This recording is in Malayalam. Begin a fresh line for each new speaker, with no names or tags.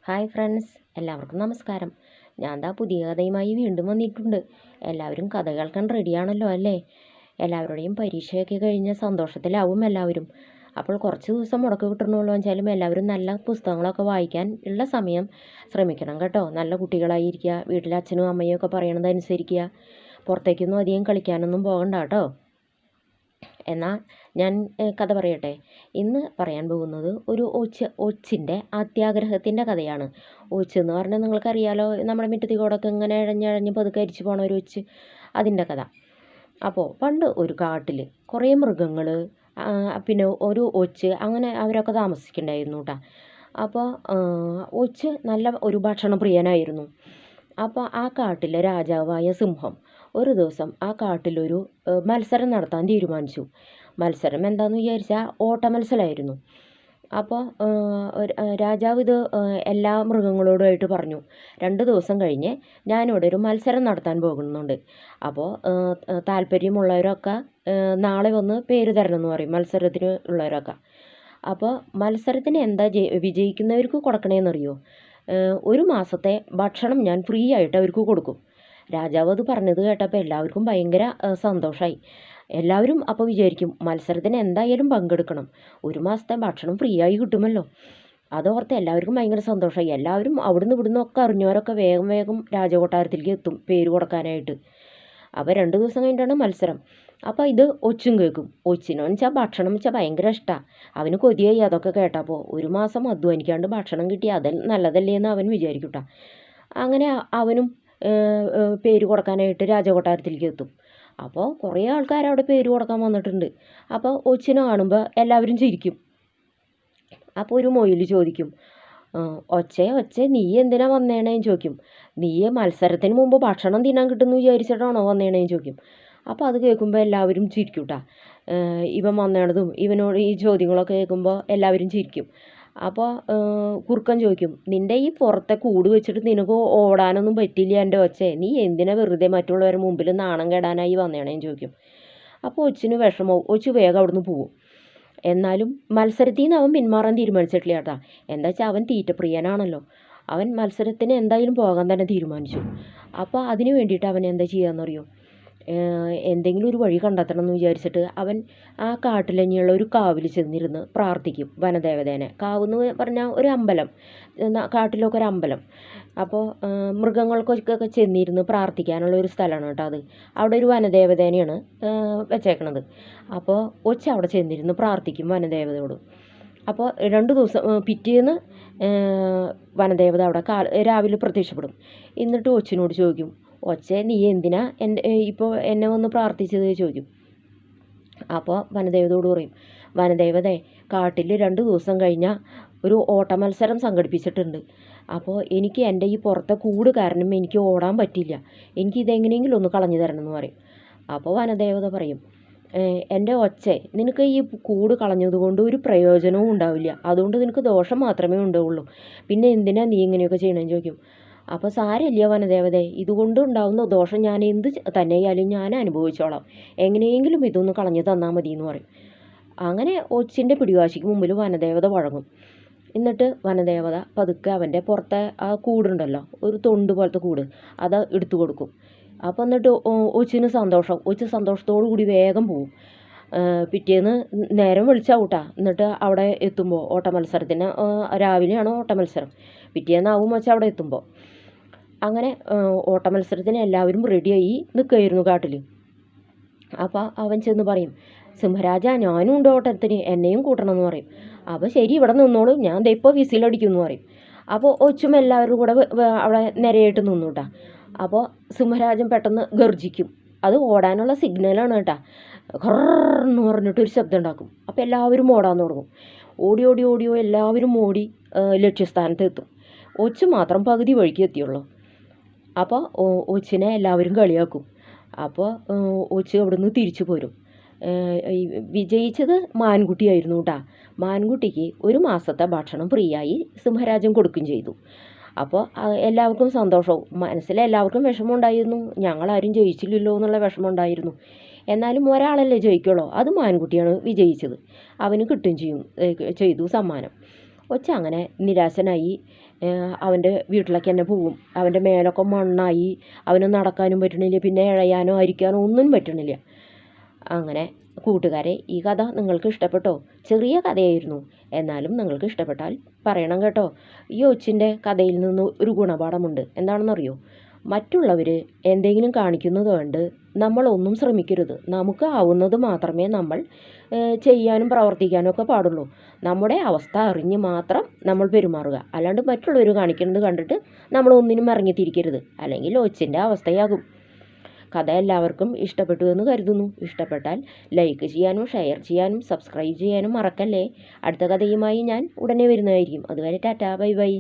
ഹായ് ഫ്രണ്ട്സ്, എല്ലാവർക്കും നമസ്കാരം. ഞാൻ ദാ പുതിയ കഥയുമായി വീണ്ടും വന്നിട്ടുണ്ട്. എല്ലാവരും കഥ കേൾക്കാൻ റെഡിയാണല്ലോ അല്ലേ? എല്ലാവരുടെയും പരീക്ഷയൊക്കെ കഴിഞ്ഞ സന്തോഷത്തിലാവും എല്ലാവരും. അപ്പോൾ കുറച്ച് ദിവസം മുടക്ക് കിട്ടണമല്ലോ വെച്ചാലും എല്ലാവരും നല്ല പുസ്തകങ്ങളൊക്കെ വായിക്കാൻ ഉള്ള സമയം ശ്രമിക്കണം കേട്ടോ. നല്ല കുട്ടികളായിരിക്കുക, വീട്ടിലെ അച്ഛനും അമ്മയും ഒക്കെ പറയണത് അനുസരിക്കുക, പുറത്തേക്കൊന്നും അധികം കളിക്കാനൊന്നും പോകണ്ട കേട്ടോ. എന്നാൽ ഞാൻ കഥ പറയട്ടെ. ഇന്ന് പറയാൻ പോകുന്നത് ഒരു ഒച്ചിൻ്റെ അത്യാഗ്രഹത്തിൻ്റെ കഥയാണ്. ഒച്ച് എന്ന് പറഞ്ഞാൽ നിങ്ങൾക്കറിയാലോ, നമ്മുടെ മുറ്റത്തിൽ കൂടൊക്കെ ഇങ്ങനെ ഇഴഞ്ഞിഴഞ്ഞ് പതുക്കെ അരിച്ചു പോണ ഒരു ഒച്ച്, അതിൻ്റെ കഥ. അപ്പോൾ പണ്ട് ഒരു കാട്ടിൽ കുറേ മൃഗങ്ങൾ, പിന്നെ ഒരു ഒച്ച്, അങ്ങനെ അവരൊക്കെ താമസിക്കണ്ടായിരുന്നു കേട്ടോ. അപ്പോൾ ഒച്ച് നല്ല ഒരു ഭക്ഷണപ്രിയനായിരുന്നു. അപ്പോൾ ആ കാട്ടിലെ രാജാവായ സിംഹം ഒരു ദിവസം ആ കാട്ടിലൊരു മത്സരം നടത്താൻ തീരുമാനിച്ചു. മത്സരം എന്താണെന്ന് വിചാരിച്ചാൽ ഓട്ട മത്സരമായിരുന്നു. അപ്പോൾ രാജാവ് ഇത് എല്ലാ മൃഗങ്ങളോടുമായിട്ട് പറഞ്ഞു, 2 ദിവസം കഴിഞ്ഞ് ഞാനിവിടെ ഒരു മത്സരം നടത്താൻ പോകുന്നുണ്ട്. അപ്പോൾ താല്പര്യമുള്ളവരൊക്കെ നാളെ വന്ന് പേര് തരണം എന്ന് പറയും, മത്സരത്തിന് ഉള്ളവരൊക്കെ. അപ്പോൾ മത്സരത്തിന് എന്താ വിജയിക്കുന്നവർക്ക് കൊടുക്കണേന്നറിയോ? 1 മാസത്തെ ഭക്ഷണം ഞാൻ ഫ്രീ ആയിട്ട് അവർക്ക് കൊടുക്കും. രാജാവ് അത് പറഞ്ഞത് കേട്ടപ്പോൾ എല്ലാവർക്കും ഭയങ്കര സന്തോഷമായി. എല്ലാവരും അപ്പോൾ വിചാരിക്കും, മത്സരത്തിന് എന്തായാലും പങ്കെടുക്കണം, 1 മാസത്തെ ഭക്ഷണം ഫ്രീ ആയി കിട്ടുമല്ലോ. അതോർത്ത് എല്ലാവർക്കും ഭയങ്കര സന്തോഷമായി. എല്ലാവരും അവിടുന്ന് ഇവിടുന്നൊക്കെ അറിഞ്ഞവരൊക്കെ വേഗം വേഗം രാജകൊട്ടാരത്തിലേക്ക് എത്തും പേര് കൊടുക്കാനായിട്ട്. അപ്പോൾ 2 ദിവസം കഴിഞ്ഞിട്ടാണ് മത്സരം. അപ്പോൾ ഇത് ഒച്ചും കേൾക്കും. ഒച്ചിനെന്ന് വെച്ചാൽ ഭക്ഷണം വെച്ചാൽ ഭയങ്കര ഇഷ്ടമാണ്. അവന് കൊതിയായി അതൊക്കെ കേട്ടപ്പോൾ. 1 മാസം അധ്വാനിക്കാണ്ട് ഭക്ഷണം കിട്ടിയാൽ അത് നല്ലതല്ലേ എന്ന് അവൻ വിചാരിക്കും കേട്ടോ. അങ്ങനെ അവനും പേര് കൊടുക്കാനായിട്ട് രാജകൊട്ടാരത്തിലേക്ക് എത്തും. അപ്പോൾ കുറേ ആൾക്കാർ അവിടെ പേര് കൊടുക്കാൻ വന്നിട്ടുണ്ട്. അപ്പോൾ ഒച്ചിനെ കാണുമ്പോൾ എല്ലാവരും ചിരിക്കും. അപ്പോൾ ഒരു മൊയിൽ ചോദിക്കും, ഒച്ചേ നീ എന്തിനാ വന്നേണേന്ന് ചോദിക്കും. നീ മത്സരത്തിന് മുമ്പ് ഭക്ഷണം തിന്നാൻ കിട്ടുമെന്ന് വിചാരിച്ചിട്ടാണോ വന്നേണേന്ന് ചോദിക്കും. അപ്പോൾ അത് കേൾക്കുമ്പോൾ എല്ലാവരും ചിരിക്കും കേട്ടോ. ഇവൻ വന്നേണതും ഇവനോട് ഈ ചോദ്യങ്ങളൊക്കെ കേൾക്കുമ്പോൾ എല്ലാവരും ചിരിക്കും. അപ്പോൾ കുറുക്കൻ ചോദിക്കും, നിൻ്റെ ഈ പുറത്തെ കൂട് വെച്ചിട്ട് നിനക്ക് ഓടാനൊന്നും പറ്റില്ല എൻ്റെ ഒച്ചേ, നീ എന്തിനാ വെറുതെ മറ്റുള്ളവരുടെ മുമ്പിൽ നാണം കെടാനായി വന്നേണേന്ന് ചോദിക്കും. അപ്പോൾ ഒച്ചിന് വിഷമവും. ഒച്ച് വേഗം അവിടുന്ന് പോവും. എന്നാലും മത്സരത്തിൽ നിന്ന് അവൻ പിന്മാറാൻ തീരുമാനിച്ചിട്ടില്ല കേട്ടോ. എന്താ വെച്ചാൽ അവൻ തീറ്റപ്രിയനാണല്ലോ. അവൻ മത്സരത്തിന് എന്തായാലും പോകാൻ തന്നെ തീരുമാനിച്ചു. അപ്പോൾ അതിന് വേണ്ടിയിട്ട് അവൻ എന്താ ചെയ്യാമെന്നറിയോ? എന്തെങ്കിലും ഒരു വഴി കണ്ടെത്തണം എന്ന് വിചാരിച്ചിട്ട് അവൻ ആ കാട്ടിലഞ്ഞുള്ള ഒരു കാവിൽ ചെന്നിരുന്ന് പ്രാർത്ഥിക്കും വനദേവതേനെ. കാവെന്ന് പറഞ്ഞാൽ ഒരു അമ്പലം, കാട്ടിലൊക്കെ ഒരു അമ്പലം. അപ്പോൾ മൃഗങ്ങൾക്കൊക്കെ ചെന്നിരുന്ന് പ്രാർത്ഥിക്കാനുള്ള ഒരു സ്ഥലമാണ് കേട്ടോ അത്. അവിടെ ഒരു വനദേവതേനെയാണ് വെച്ചേക്കണത്. അപ്പോൾ ഒച്ച അവിടെ ചെന്നിരുന്ന് പ്രാർത്ഥിക്കും വനദേവതയോട്. അപ്പോൾ 2 ദിവസം പിറ്റേന്ന് വനദേവത അവിടെ രാവിലെ പ്രത്യക്ഷപ്പെടും. എന്നിട്ട് ഒച്ചിനോട് ചോദിക്കും, ഒച്ചേ നീ എന്തിനാ ഇപ്പോൾ എന്നെ വന്ന് പ്രാർത്ഥിച്ചത് ചോദിക്കും. അപ്പോൾ വനദേവതയോട് പറയും, വനദേവതേ, കാട്ടിൽ 2 ദിവസം കഴിഞ്ഞാൽ ഒരു ഓട്ട മത്സരം സംഘടിപ്പിച്ചിട്ടുണ്ട്. അപ്പോൾ എനിക്ക് എൻ്റെ ഈ പുറത്തെ കൂട് കാരണം എനിക്ക് ഓടാൻ പറ്റില്ല, എനിക്ക് ഇതെങ്ങനെയെങ്കിലും ഒന്ന് കളഞ്ഞു തരണം എന്ന് പറയും. അപ്പോൾ വനദേവത പറയും, എൻ്റെ ഒച്ചേ, നിനക്ക് ഈ കൂട് കളഞ്ഞതുകൊണ്ട് ഒരു പ്രയോജനവും ഉണ്ടാവില്ല, അതുകൊണ്ട് നിനക്ക് ദോഷം മാത്രമേ ഉണ്ടാവുള്ളൂ, പിന്നെ എന്തിനാ നീ ഇങ്ങനെയൊക്കെ ചെയ്യണമെന്ന് ചോദിക്കും. അപ്പോൾ സാരമില്ല വനദേവതേ, ഇതുകൊണ്ട് ഉണ്ടാവുന്ന ദോഷം ഞാൻ എന്ത് തന്നെയായാലും ഞാൻ അനുഭവിച്ചോളാം, എങ്ങനെയെങ്കിലും ഇതൊന്ന് കളഞ്ഞു തന്നാൽ മതി എന്ന് പറയും. അങ്ങനെ ഒച്ചിൻ്റെ പിടിവാശിക്ക് മുമ്പിൽ വനദേവത വഴങ്ങും. എന്നിട്ട് വനദേവത പതുക്കെ അവൻ്റെ പുറത്തെ ആ കൂടുണ്ടല്ലോ, ഒരു തൊണ്ട് പോലത്തെ കൂട്, അത് എടുത്തു കൊടുക്കും. അപ്പോൾ എന്നിട്ട് ഒച്ചിന് സന്തോഷം. ഒച്ച് സന്തോഷത്തോടു കൂടി വേഗം പോവും. പിറ്റേന്ന് നേരം വെളിച്ചാവൂട്ടാ. എന്നിട്ട് അവിടെ എത്തുമ്പോൾ ഓട്ട മത്സരത്തിന് രാവിലെയാണ് ഓട്ട മത്സരം. പിറ്റേന്നാവും വെച്ചാൽ അവിടെ എത്തുമ്പോൾ. അങ്ങനെ ഓട്ട മത്സരത്തിന് എല്ലാവരും റെഡിയായി നിൽക്കുകയായിരുന്നു കാട്ടിൽ. അപ്പോൾ അവൻ ചെന്ന് പറയും, സിംഹരാജ, ഞാനും ഉണ്ട് ഓട്ടത്തിന്, എന്നെയും കൂട്ടണം എന്ന് പറയും. അപ്പോൾ ശരി, ഇവിടെ നിന്നോളൂ, ഞാൻ ദേ ഇപ്പോൾ വിസിലടിക്കും എന്ന് പറയും. അപ്പോൾ ഒച്ചും എല്ലാവരും കൂടെ അവിടെ നിരയായിട്ട് നിന്നു കേട്ടോ. അപ്പോൾ സിംഹരാജൻ പെട്ടെന്ന് ഗർജിക്കും. അത് ഓടാനുള്ള സിഗ്നലാണ് കേട്ടോ. ഖർന്ന് പറഞ്ഞിട്ടൊരു ശബ്ദം ഉണ്ടാക്കും. അപ്പോൾ എല്ലാവരും ഓടാൻ തുടങ്ങും. ഓടിയോ എല്ലാവരും ഓടി ലക്ഷ്യസ്ഥാനത്ത് എത്തും. ഒച്ച് മാത്രം പകുതി വഴിക്ക് എത്തിയുള്ളൂ. അപ്പോൾ ഒച്ചിനെ എല്ലാവരും കളിയാക്കും. അപ്പോൾ ഒച്ച് അവിടുന്ന് തിരിച്ചു പോരും. വിജയിച്ചത് മാൻകുട്ടിയായിരുന്നു കേട്ടോ. മാൻകുട്ടിക്ക് 1 മാസത്തെ ഭക്ഷണം ഫ്രീ ആയി സിംഹരാജൻ കൊടുക്കുകയും ചെയ്തു. അപ്പോൾ എല്ലാവർക്കും സന്തോഷവും. മനസ്സിലെല്ലാവർക്കും വിഷമമുണ്ടായിരുന്നു, ഞങ്ങളാരും ജയിച്ചില്ലല്ലോ എന്നുള്ള വിഷമമുണ്ടായിരുന്നു. എന്നാലും ഒരാളല്ലേ ജയിക്കുള്ളൂ, അത് മാൻകുട്ടിയാണ് വിജയിച്ചത്. അവന് കിട്ടുകയും ചെയ്തു സമ്മാനം. ഒച്ച അങ്ങനെ നിരാശനായി അവൻ്റെ വീട്ടിലേക്ക് തന്നെ പോകും. അവൻ്റെ മേലൊക്കെ മണ്ണായി, അവന് നടക്കാനും പറ്റണില്ല, പിന്നെ ഇഴയാനോ അരിക്കാനോ ഒന്നും പറ്റണില്ല. അങ്ങനെ കൂട്ടുകാരെ, ഈ കഥ നിങ്ങൾക്ക് ഇഷ്ടപ്പെട്ടോ? ചെറിയ കഥയായിരുന്നു, എന്നാലും നിങ്ങൾക്ക് ഇഷ്ടപ്പെട്ടാൽ പറയണം കേട്ടോ. ഈ ഒച്ചിൻ്റെ കഥയിൽ നിന്ന് ഒരു ഗുണപാഠമുണ്ട്. എന്താണെന്നറിയോ? മറ്റുള്ളവർ എന്തെങ്കിലും കാണിക്കുന്നത് കൊണ്ട് നമ്മളൊന്നും ശ്രമിക്കരുത്. നമുക്ക് ആവുന്നത് മാത്രമേ നമ്മൾ ചെയ്യാനും പ്രവർത്തിക്കാനും ഒക്കെ പാടുള്ളൂ. നമ്മുടെ അവസ്ഥ അറിഞ്ഞ് മാത്രം നമ്മൾ പെരുമാറുക. അല്ലാണ്ട് മറ്റുള്ളവർ കാണിക്കുന്നത് കണ്ടിട്ട് നമ്മൾ ഒന്നിനും ഇറങ്ങിത്തിരിക്കരുത്. അല്ലെങ്കിൽ ഒച്ചിൻ്റെ അവസ്ഥയാകും. കഥ എല്ലാവർക്കും ഇഷ്ടപ്പെട്ടു എന്ന് കരുതുന്നു. ഇഷ്ടപ്പെട്ടാൽ ലൈക്ക് ചെയ്യാനും ഷെയർ ചെയ്യാനും സബ്സ്ക്രൈബ് ചെയ്യാനും മറക്കല്ലേ. അടുത്ത കഥയുമായി ഞാൻ ഉടനെ വരുന്നതായിരിക്കും. അതുവരെ ടാറ്റാ, ബൈ ബൈ.